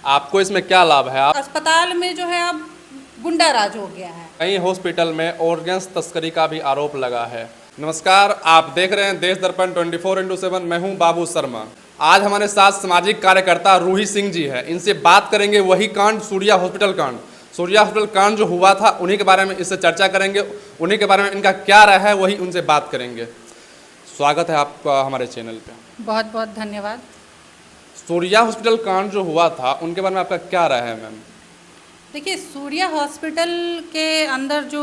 आपको इसमें क्या लाभ है? आप अस्पताल में जो है अब गुंडा राज हो गया है। कई हॉस्पिटल में ऑर्गन्स तस्करी का भी आरोप लगा है। नमस्कार, आप देख रहे हैं देश दर्पण 24x7। मैं हूं बाबू शर्मा। आज हमारे साथ सामाजिक कार्यकर्ता रूही सिंह जी है। इनसे बात करेंगे वही कांड, सूर्या हॉस्पिटल कांड। सूर्या हॉस्पिटल कांड जो हुआ था उन्हीं के बारे में इससे चर्चा करेंगे, उन्हीं के बारे में इनका क्या राय है वही उनसे बात करेंगे। स्वागत है आपका हमारे चैनल पे। बहुत बहुत धन्यवाद। सूर्या हॉस्पिटल कांड जो हुआ था उनके बारे में आपका क्या राय है मैम? देखिए, सूर्या हॉस्पिटल के अंदर जो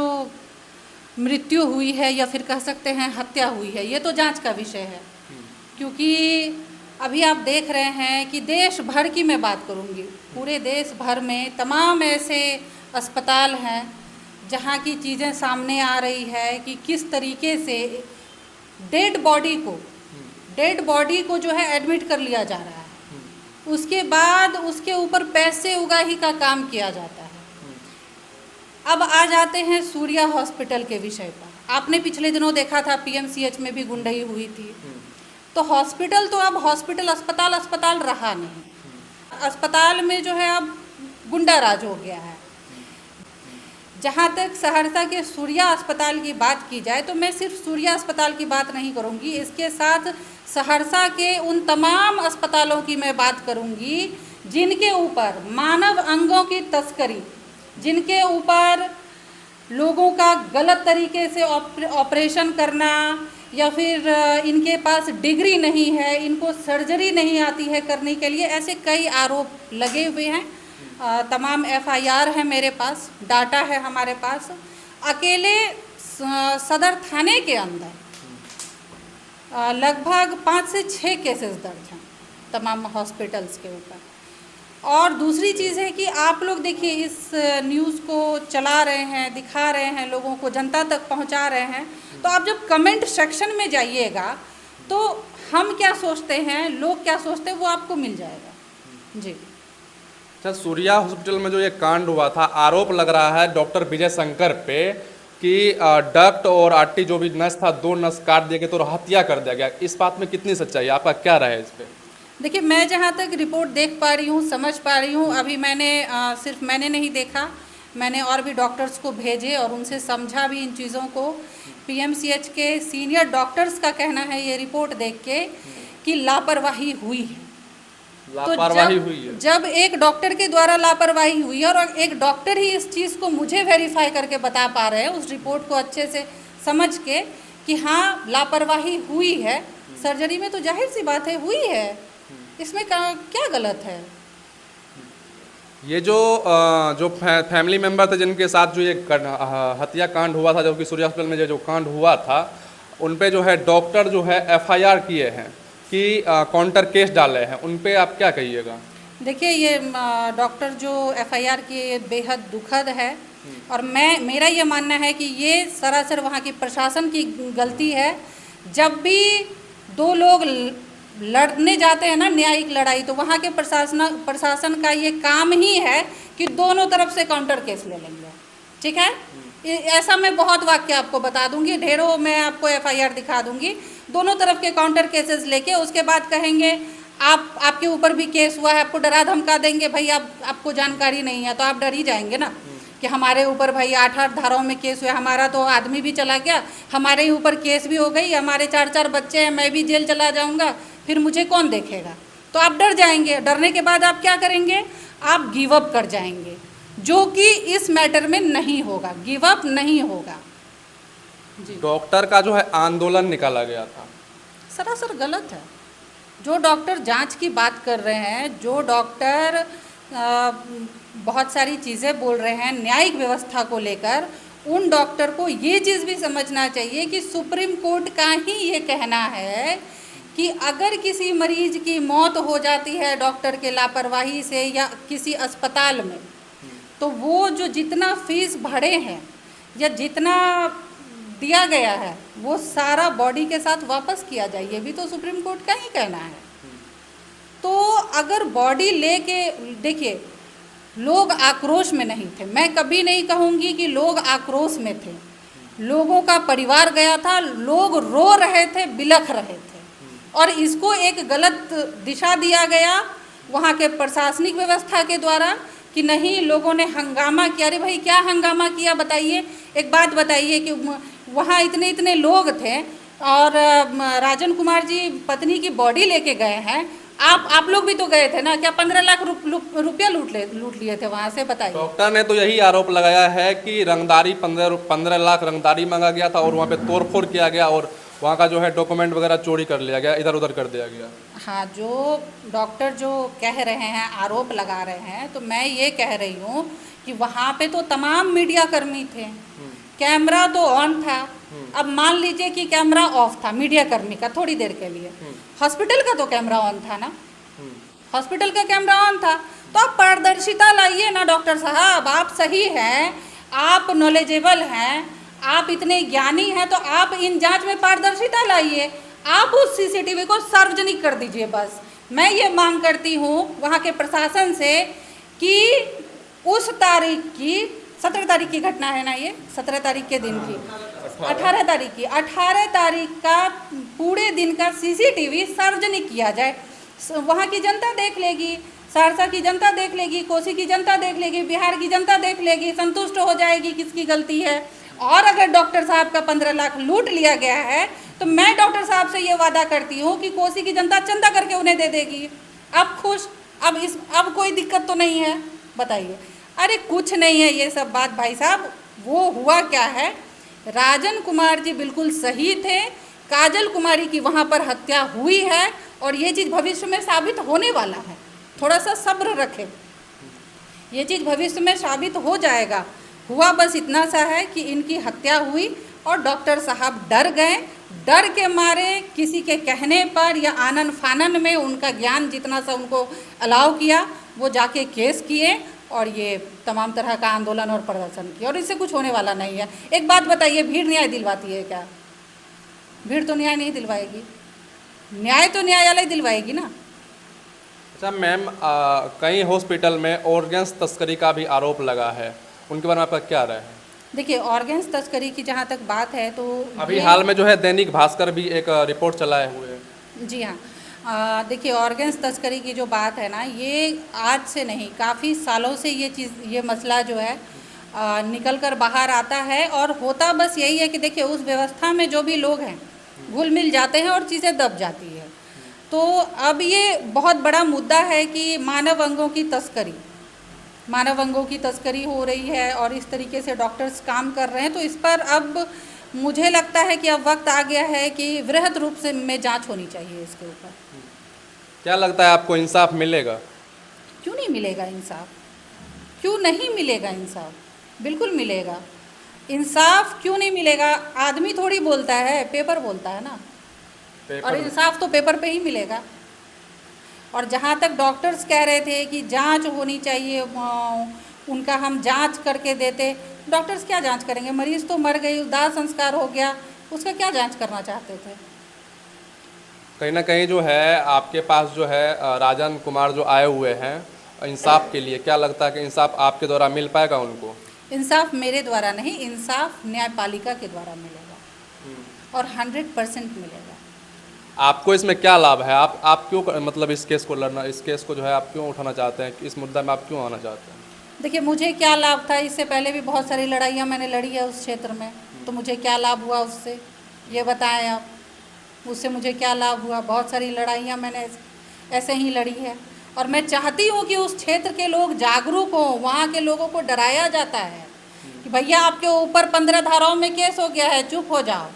मृत्यु हुई है या फिर कह सकते हैं हत्या हुई है, ये तो जांच का विषय है। क्योंकि अभी आप देख रहे हैं कि देश भर की मैं बात करूंगी, पूरे देश भर में तमाम ऐसे अस्पताल हैं जहां की चीज़ें सामने आ रही है कि किस तरीके से डेड बॉडी को जो है एडमिट कर लिया जा रहा है। उसके बाद उसके ऊपर पैसे उगाही का काम किया जाता है। अब आ जाते हैं सूर्या हॉस्पिटल के विषय पर। आपने पिछले दिनों देखा था पीएमसीएच में भी गुंडई हुई थी। तो हॉस्पिटल तो अब हॉस्पिटल अस्पताल रहा नहीं। अस्पताल में जो है अब गुंडा राज हो गया है। जहाँ तक सहरसा के सूर्या अस्पताल की बात की जाए तो मैं सिर्फ सूर्या अस्पताल की बात नहीं करूँगी, इसके साथ सहरसा के उन तमाम अस्पतालों की मैं बात करूँगी जिनके ऊपर मानव अंगों की तस्करी, जिनके ऊपर लोगों का गलत तरीके से ऑपरेशन करना, या फिर इनके पास डिग्री नहीं है, इनको सर्जरी नहीं आती है करने के लिए, ऐसे कई आरोप लगे हुए हैं। तमाम एफआईआर है मेरे पास, डाटा है हमारे पास। अकेले सदर थाने के अंदर लगभग 5 से 6 केसेस दर्ज हैं तमाम हॉस्पिटल्स के ऊपर। और दूसरी चीज़ है कि आप लोग देखिए, इस न्यूज़ को चला रहे हैं, दिखा रहे हैं, लोगों को जनता तक पहुंचा रहे हैं, तो आप जब कमेंट सेक्शन में जाइएगा तो हम क्या सोचते हैं, लोग क्या सोचते हैं, वो आपको मिल जाएगा जी। अच्छा, सूर्या हॉस्पिटल में जो ये कांड हुआ था, आरोप लग रहा है डॉक्टर विजय शंकर पे कि डक्ट और आरटी जो भी नस था, 2 नस काट दिए गए तो हत्या कर दिया गया। इस बात में कितनी सच्चाई है? आपका क्या राय है इस पर? देखिए, मैं जहाँ तक रिपोर्ट देख पा रही हूँ, समझ पा रही हूँ, अभी मैंने सिर्फ मैंने नहीं देखा, मैंने और भी डॉक्टर्स को भेजे और उनसे समझा भी इन चीज़ों को। पीएमसीएच के सीनियर डॉक्टर्स का कहना है ये रिपोर्ट देख के कि लापरवाही हुई है। लापरवाही हुई है। जब एक डॉक्टर के द्वारा लापरवाही हुई है और एक डॉक्टर ही इस चीज़ को मुझे वेरीफाई करके बता पा रहे हैं, उस रिपोर्ट को अच्छे से समझ के कि हाँ लापरवाही हुई है, सर्जरी में तो जाहिर सी बात है हुई है, इसमें क्या गलत है? ये जो फैमिली मेंबर थे जिनके साथ जो ये हत्या कांड हुआ था, जो कि सूर्या हॉस्पिटल में जो कांड हुआ था, उन पे जो है डॉक्टर जो है एफआईआर किए हैं कि काउंटर केस डाले हैं, उन पे आप क्या कहिएगा? देखिए, ये डॉक्टर जो एफआईआर किए बेहद दुखद है और मेरा ये मानना है कि ये सरासर वहाँ की प्रशासन की गलती है। जब भी 2 लोग लड़ने जाते हैं ना न्यायिक लड़ाई, तो वहाँ के प्रशासन का ये काम ही है कि दोनों तरफ से काउंटर केस ले लेंगे। ठीक है, ऐसा मैं बहुत वाक्य आपको बता दूंगी, ढेरों मैं आपको एफआईआर दिखा दूंगी। दोनों तरफ के काउंटर केसेस लेके उसके बाद कहेंगे आपके ऊपर भी केस हुआ है, आपको डरा धमका देंगे। भाई आपको जानकारी नहीं है तो आप डर ही जाएंगे ना कि हमारे ऊपर भाई 8-8 धाराओं में केस हुआ, हमारा तो आदमी भी चला गया, हमारे ऊपर केस भी हो गई, हमारे 4-4 बच्चे हैं, मैं भी जेल चला जाऊंगा, फिर मुझे कौन देखेगा? तो आप डर जाएंगे। डरने के बाद आप क्या करेंगे? आप गिव अप कर जाएंगे, जो कि इस मैटर में नहीं होगा, गिव अप नहीं होगा जी। डॉक्टर का जो है आंदोलन निकाला गया था, सरासर गलत है। जो डॉक्टर जांच की बात कर रहे हैं, जो डॉक्टर बहुत सारी चीज़ें बोल रहे हैं न्यायिक व्यवस्था को लेकर, उन डॉक्टर को ये चीज़ भी समझना चाहिए कि सुप्रीम कोर्ट का ही ये कहना है कि अगर किसी मरीज की मौत हो जाती है डॉक्टर के लापरवाही से या किसी अस्पताल में, तो वो जो जितना फीस भरे हैं या जितना दिया गया है वो सारा बॉडी के साथ वापस किया जाए, ये भी तो सुप्रीम कोर्ट का ही कहना है। तो अगर बॉडी लेके देखिए, लोग आक्रोश में नहीं थे, मैं कभी नहीं कहूँगी कि लोग आक्रोश में थे, लोगों का परिवार गया था, लोग रो रहे थे, बिलख रहे थे, और इसको एक गलत दिशा दिया गया वहाँ के प्रशासनिक व्यवस्था के द्वारा कि नहीं लोगों ने हंगामा किया। अरे भाई क्या हंगामा किया बताइए। एक बात बताइए कि वहाँ इतने इतने लोग थे और राजन कुमार जी पत्नी की बॉडी लेके गए हैं। आप लोग भी तो गए थे ना, क्या 15 लाख रुपया लूट लिए थे वहाँ से, बताइए। डॉक्टर ने तो यही आरोप लगाया है कि रंगदारी 15 लाख रंगदारी मांगा गया था और वहाँ पे तोड़फोड़ किया गया और वहाँ का जो है डॉक्यूमेंट वगैरह चोरी कर लिया गया, इधर उधर कर दिया गया। हाँ, जो डॉक्टर जो कह रहे हैं, आरोप लगा रहे हैं, तो मैं ये कह रही हूँ कि वहाँ पे तो तमाम मीडिया कर्मी थे, कैमरा तो ऑन था। अब मान लीजिए कि कैमरा ऑफ था मीडिया कर्मी का थोड़ी देर के लिए, हॉस्पिटल का तो कैमरा ऑन था ना, हॉस्पिटल का कैमरा ऑन था। तो आप पारदर्शिता लाइए ना डॉक्टर साहब। आप सही हैं, आप नॉलेजेबल हैं, आप इतने ज्ञानी हैं, तो आप इन जांच में पारदर्शिता लाइए। आप उस सीसीटीवी को सार्वजनिक कर दीजिए बस। मैं ये मांग करती हूँ वहाँ के प्रशासन से कि उस तारीख की 17 तारीख की घटना है ना, ये 17 तारीख के दिन की 18 तारीख का पूरे दिन का सीसीटीवी सार्वजनिक किया जाए। वहाँ की जनता देख लेगी, सहरसा की जनता देख लेगी, कोसी की जनता देख लेगी, बिहार की जनता देख लेगी, संतुष्ट हो जाएगी किसकी गलती है। और अगर डॉक्टर साहब का 15 लाख लूट लिया गया है तो मैं डॉक्टर साहब से ये वादा करती हूँ कि कोसी की जनता चंदा करके उन्हें दे देगी। अब खुश, अब कोई दिक्कत तो नहीं है, बताइए। अरे कुछ नहीं है ये सब बात भाई साहब। वो हुआ क्या है, राजन कुमार जी बिल्कुल सही थे, काजल कुमारी की वहाँ पर हत्या हुई है और ये चीज़ भविष्य में साबित होने वाला है। थोड़ा सा सब्र रखें, ये चीज़ भविष्य में साबित हो जाएगा। हुआ बस इतना सा है कि इनकी हत्या हुई और डॉक्टर साहब डर गए, डर के मारे किसी के कहने पर या आनन फानन में उनका ज्ञान जितना सा उनको अलाउ किया वो जाके केस किए और ये तमाम तरह का आंदोलन और प्रदर्शन किया और इससे कुछ होने वाला नहीं है। एक बात बताइए, भीड़ न्याय दिलवाती है क्या? भीड़ तो न्याय नहीं दिलवाएगी, न्याय तो न्यायालय दिलवाएगी ना। अच्छा मैम, कई हॉस्पिटल में ऑर्गन्स तस्करी का भी आरोप लगा है, उनके बारे में आपका क्या राय है? देखिए, ऑर्गन्स तस्करी की जहाँ तक बात है तो अभी हाल में जो है दैनिक भास्कर भी एक रिपोर्ट चलाए हुए है। जी हाँ, देखिए ऑर्गन्स तस्करी की जो बात है ना, ये आज से नहीं काफ़ी सालों से ये मसला जो है निकल कर बाहर आता है और होता बस यही है कि देखिए उस व्यवस्था में जो भी लोग हैं घुल मिल जाते हैं और चीज़ें दब जाती है। तो अब ये बहुत बड़ा मुद्दा है कि मानव अंगों की तस्करी हो रही है और इस तरीके से डॉक्टर्स काम कर रहे हैं। तो इस पर अब मुझे लगता है कि अब वक्त आ गया है कि वृहद रूप से में जांच होनी चाहिए इसके ऊपर। क्या लगता है आपको इंसाफ मिलेगा? क्यों नहीं मिलेगा इंसाफ? क्यों नहीं मिलेगा इंसाफ? बिल्कुल मिलेगा इंसाफ। क्यों नहीं मिलेगा? आदमी थोड़ी बोलता है, पेपर बोलता है ना। और इंसाफ तो पेपर पे ही मिलेगा। और जहाँ तक डॉक्टर्स कह रहे थे कि जांच होनी चाहिए, उनका हम जांच करके देते, डॉक्टर्स क्या जांच करेंगे? मरीज़ तो मर गई, दाह संस्कार हो गया, उसका क्या जांच करना चाहते थे? कहीं ना कहीं जो है आपके पास जो है राजन कुमार जो आए हुए हैं इंसाफ के लिए, क्या लगता है कि इंसाफ आपके द्वारा मिल पाएगा उनको? इंसाफ मेरे द्वारा नहीं, इंसाफ न्यायपालिका के द्वारा मिलेगा और 100% मिलेगा। आपको इसमें क्या लाभ है? आप क्यों मतलब इस केस को लड़ना, इस केस को जो है आप क्यों उठाना चाहते हैं, इस मुद्दा में आप क्यों आना चाहते हैं? देखिए, मुझे क्या लाभ था? इससे पहले भी बहुत सारी लड़ाइयाँ मैंने लड़ी है उस क्षेत्र में, तो मुझे क्या लाभ हुआ उससे, ये बताएं आप। उससे मुझे क्या लाभ हुआ? बहुत सारी लड़ाइयाँ मैंने ऐसे ही लड़ी है और मैं चाहती हूँ कि उस क्षेत्र के लोग जागरूक हों। वहाँ के लोगों को डराया जाता है कि भैया आपके ऊपर 15 धाराओं में केस हो गया है, चुप हो जाओ।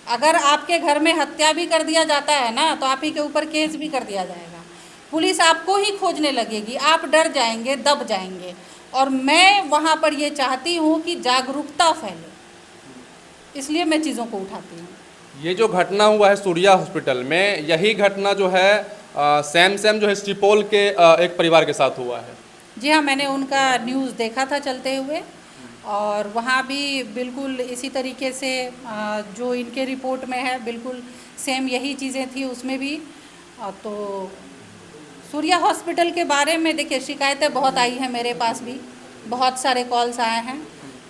अगर आपके घर में हत्या भी कर दिया जाता है ना, तो आप ही के ऊपर केस भी कर दिया जाएगा, पुलिस आपको ही खोजने लगेगी, आप डर जाएंगे, दब जाएंगे। और मैं वहाँ पर ये चाहती हूँ कि जागरूकता फैले, इसलिए मैं चीज़ों को उठाती हूँ। ये जो घटना हुआ है सूर्या हॉस्पिटल में, यही घटना जो है सेम जो है स्टिपोल के एक परिवार के साथ हुआ है। जी हाँ, मैंने उनका न्यूज़ देखा था चलते हुए और वहाँ भी बिल्कुल इसी तरीके से जो इनके रिपोर्ट में है बिल्कुल सेम यही चीज़ें थी उसमें भी। तो सूर्या हॉस्पिटल के बारे में देखिए शिकायतें बहुत आई हैं, मेरे पास भी बहुत सारे कॉल्स आए हैं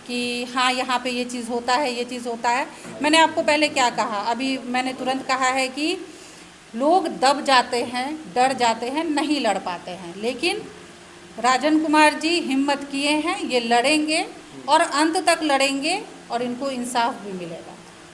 कि हाँ यहाँ पे ये चीज़ होता है, ये चीज़ होता है। मैंने आपको पहले क्या कहा? अभी मैंने तुरंत कहा है कि लोग दब जाते हैं, डर जाते हैं, नहीं लड़ पाते हैं। लेकिन राजन कुमार जी हिम्मत किए हैं, ये लड़ेंगे और अंत तक लड़ेंगे और इनको इंसाफ भी मिलेगा।